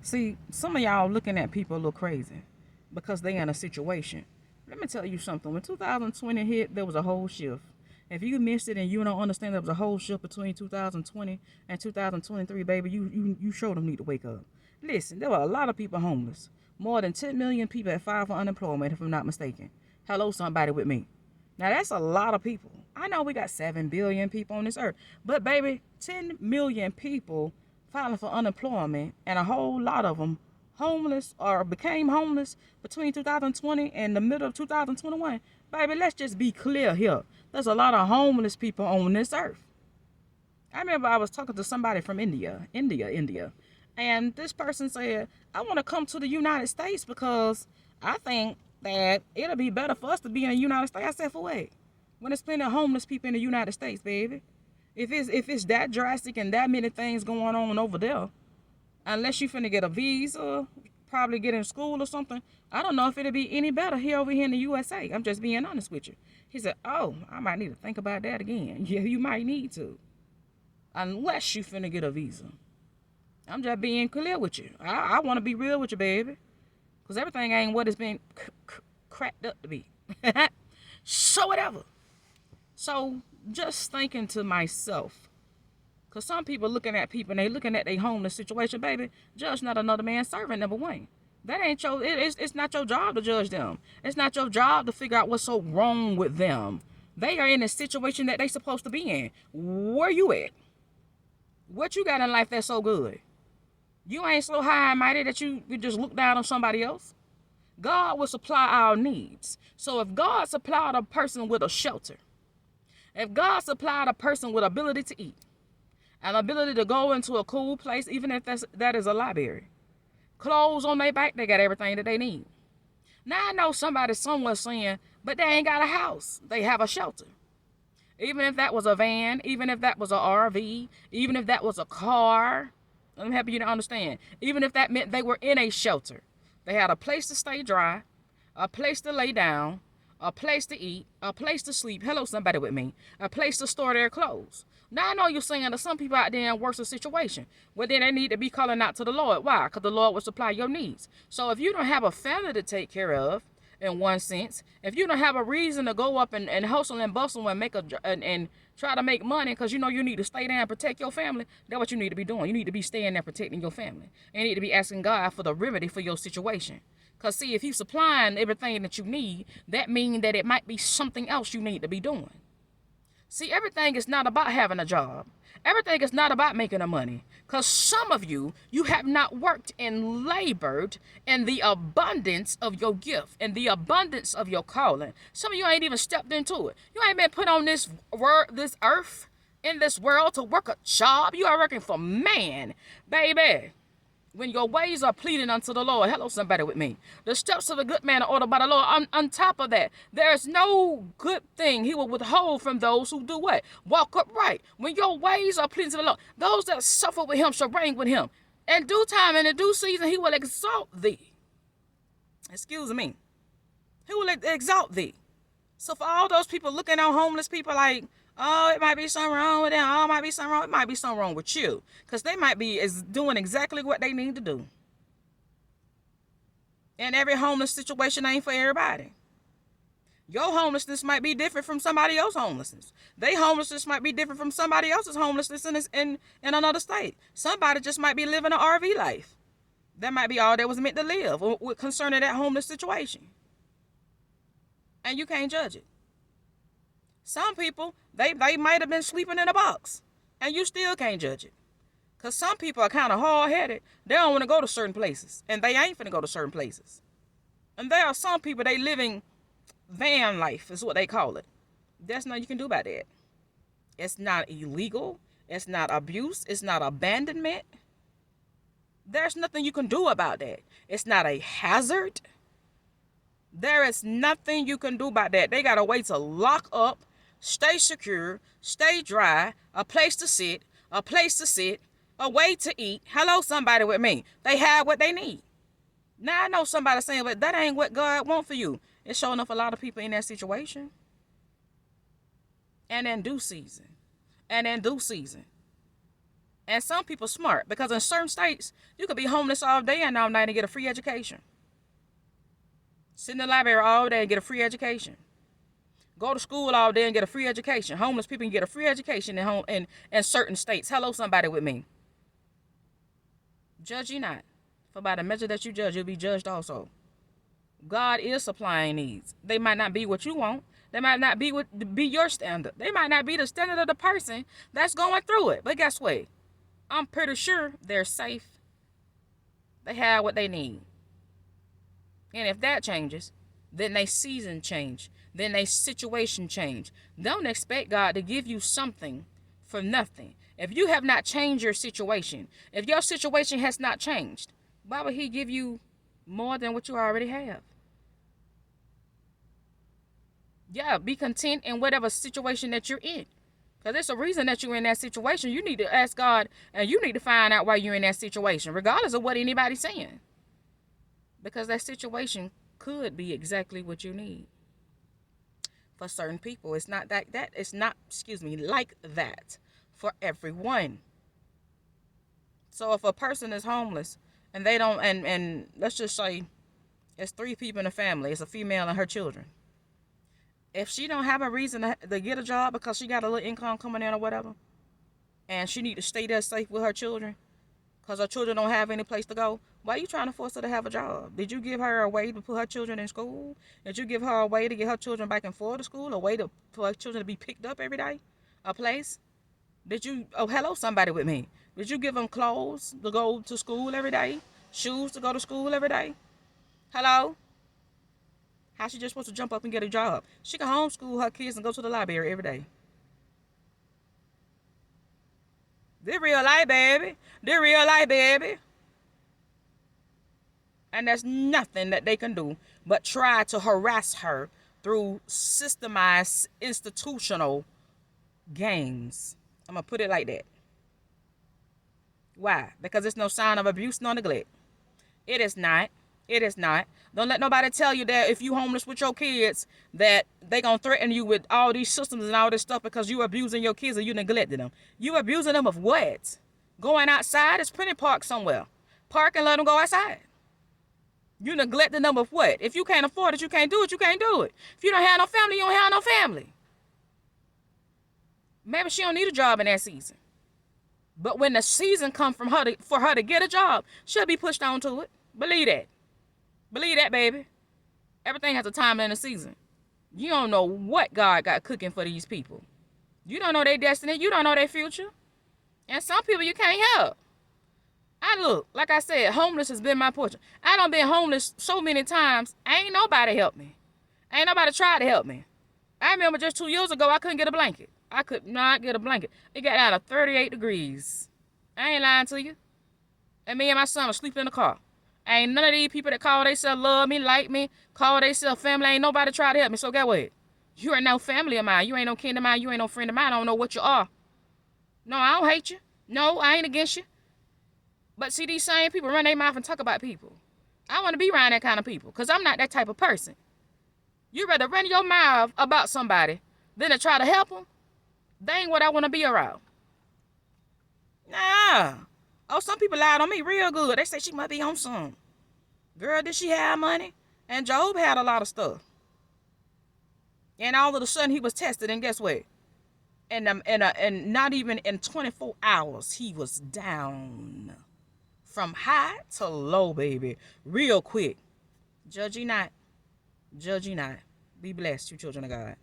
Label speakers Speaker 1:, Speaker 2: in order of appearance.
Speaker 1: See, some of y'all looking at people a little crazy because they in a situation. Let me tell you something. When 2020 hit, there was a whole shift. If you missed it and you don't understand there was a whole shift between 2020 and 2023, baby, you sure don't need to wake up. Listen, there were a lot of people homeless. More than 10 million people had filed for unemployment, if I'm not mistaken. Hello, somebody with me. Now, that's a lot of people. I know we got 7 billion people on this earth, but baby, 10 million people filing for unemployment, and a whole lot of them homeless or became homeless between 2020 and the middle of 2021. Baby, let's just be clear here. There's a lot of homeless people on this earth. I remember I was talking to somebody from India. And this person said, I want to come to the United States because I think that it'll be better for us to be in the United States. I said, for what? When there's plenty of homeless people in the United States, baby. If it's that drastic and that many things going on over there, unless you finna get a visa, probably get in school or something, I don't know if it'll be any better over here in the USA. I'm just being honest with you. He said, oh, I might need to think about that again. Yeah, you might need to. Unless you finna get a visa. I'm just being clear with you. I want to be real with you, baby. Because everything ain't what it's been cracked up to be. So whatever. So just thinking to myself, because some people looking at people and they looking at their homeless situation, baby, judge not another man's servant, number one. That ain't it's not your job to judge them. It's not your job to figure out what's so wrong with them. They are in a situation that they supposed to be in. Where you at? What you got in life that's so good? You ain't so high and mighty that you just look down on somebody else. God will supply our needs. So if God supplied a person with a shelter, if God supplied a person with ability to eat, an ability to go into a cool place, even if that is a library, clothes on their back, they got everything that they need. Now I know somebody somewhere saying, but they ain't got a house. They have a shelter. Even if that was a van, even if that was an RV, even if that was a car, I'm happy you to understand. Even if that meant they were in a shelter, they had a place to stay dry, a place to lay down, a place to eat, a place to sleep. Hello, somebody with me. A place to store their clothes. Now I know you're saying that some people out there in worse situation. Well, then they need to be calling out to the Lord. Why? Because the Lord will supply your needs. So if you don't have a family to take care of, in one sense, if you don't have a reason to go up and hustle and bustle and and try to make money because you know you need to stay there and protect your family, that's what you need to be doing. You need to be staying there protecting your family. And you need to be asking God for the remedy for your situation. Because see, if he's supplying everything that you need, that means that it might be something else you need to be doing. See, everything is not about having a job. Everything is not about making the money. Because some of you have not worked and labored in the abundance of your gift and the abundance of your calling. Some of you ain't even stepped into it. You ain't been put on this earth, in this world to work a job. You are working for man, baby. When your ways are pleading unto the Lord. Hello, somebody with me. The steps of a good man are ordered by the Lord. On top of that, there is no good thing he will withhold from those who do what? Walk upright. When your ways are pleasing to the Lord, those that suffer with him shall reign with him. In due time and in due season, he will exalt thee. Excuse me. He will exalt thee. So for all those people looking at homeless people like, oh, it might be something wrong with them. Oh, it might be something wrong. It might be something wrong with you. Because they might be doing exactly what they need to do. And every homeless situation ain't for everybody. Your homelessness might be different from somebody else's homelessness. Their homelessness might be different from somebody else's homelessness in another state. Somebody just might be living an RV life. That might be all that was meant to live concerning that homeless situation. And you can't judge it. Some people, they might have been sleeping in a box, and you still can't judge it. Because some people are kind of hard-headed. They don't want to go to certain places, and they ain't finna go to certain places. And there are some people, they living van life, is what they call it. There's nothing you can do about that. It's not illegal. It's not abuse. It's not abandonment. There's nothing you can do about that. It's not a hazard. There is nothing you can do about that. They got a way to lock up, stay secure, stay dry, a place to sit, a way to eat. Hello, somebody with me. They have what they need. Now, I know somebody saying, but that ain't what God wants for you. It's showing up a lot of people in that situation. And in due season. And some people smart, because in certain states, you could be homeless all day and all night and get a free education. Sit in the library all day and get a free education. Go to school all day and get a free education. Homeless people can get a free education in certain states. Hello, somebody with me. Judge ye not. For by the measure that you judge, you'll be judged also. God is supplying needs. They might not be what you want. They might not be your standard. They might not be the standard of the person that's going through it. But guess what? I'm pretty sure they're safe. They have what they need. And if that changes, then their season change. Then their situation change. Don't expect God to give you something for nothing. If you have not changed your situation, if your situation has not changed, why would he give you more than what you already have? Yeah, be content in whatever situation that you're in. Because there's a reason that you're in that situation. You need to ask God, and you need to find out why you're in that situation, regardless of what anybody's saying. Because that situation could be exactly what you need. For certain people, it's not like that for everyone. So if a person is homeless and they don't, and let's just say it's 3 people in the family, it's a female and her children. If she don't have a reason to get a job because she got a little income coming in or whatever, and she need to stay there safe with her children because her children don't have any place to go, why are you trying to force her to have a job? Did you give her a way to put her children in school? Did you give her a way to get her children back and forth to school? A way for her children to be picked up every day? A place? Did you, oh, hello, somebody with me. Did you give them clothes to go to school every day? Shoes to go to school every day? Hello? How she just supposed to jump up and get a job? She can homeschool her kids and go to the library every day. This real life, baby. This real life, baby. And there's nothing that they can do but try to harass her through systemized institutional games. I'm going to put it like that. Why? Because it's no sign of abuse nor neglect. It is not. It is not. Don't let nobody tell you that if you homeless with your kids, that they going to threaten you with all these systems and all this stuff because you abusing your kids or you neglecting them. You abusing them of what? Going outside? It's plenty park somewhere. Park and let them go outside. You neglecting them of what? If you can't afford it, you can't do it, you can't do it. If you don't have no family, you don't have no family. Maybe she don't need a job in that season. But when the season comes for her to get a job, she'll be pushed onto it. Believe that. Believe that, baby. Everything has a time and a season. You don't know what God got cooking for these people. You don't know their destiny. You don't know their future. And some people you can't help. Like I said, homeless has been my portion. I done been homeless so many times. Ain't nobody helped me. Ain't nobody tried to help me. I remember just 2 years ago, I couldn't get a blanket. I could not get a blanket. It got out of 38 degrees. I ain't lying to you. And me and my son were sleeping in the car. Ain't none of these people that call themselves love me, like me, call themselves family. Ain't nobody try to help me. So get what? You ain't no family of mine. You ain't no kin of mine. You ain't no friend of mine. I don't know what you are. No, I don't hate you. No, I ain't against you. But see, these same people run their mouth and talk about people. I want to be around that kind of people because I'm not that type of person. You rather run your mouth about somebody than to try to help them. They ain't what I want to be around. Nah. Oh, some people lied on me real good. They say she might be on some. Girl, did she have money? And Job had a lot of stuff. And all of a sudden he was tested, and guess what? And not even in 24 hours, he was down. From high to low, baby. Real quick. Judge ye not. Judge ye not. Be blessed, you children of God.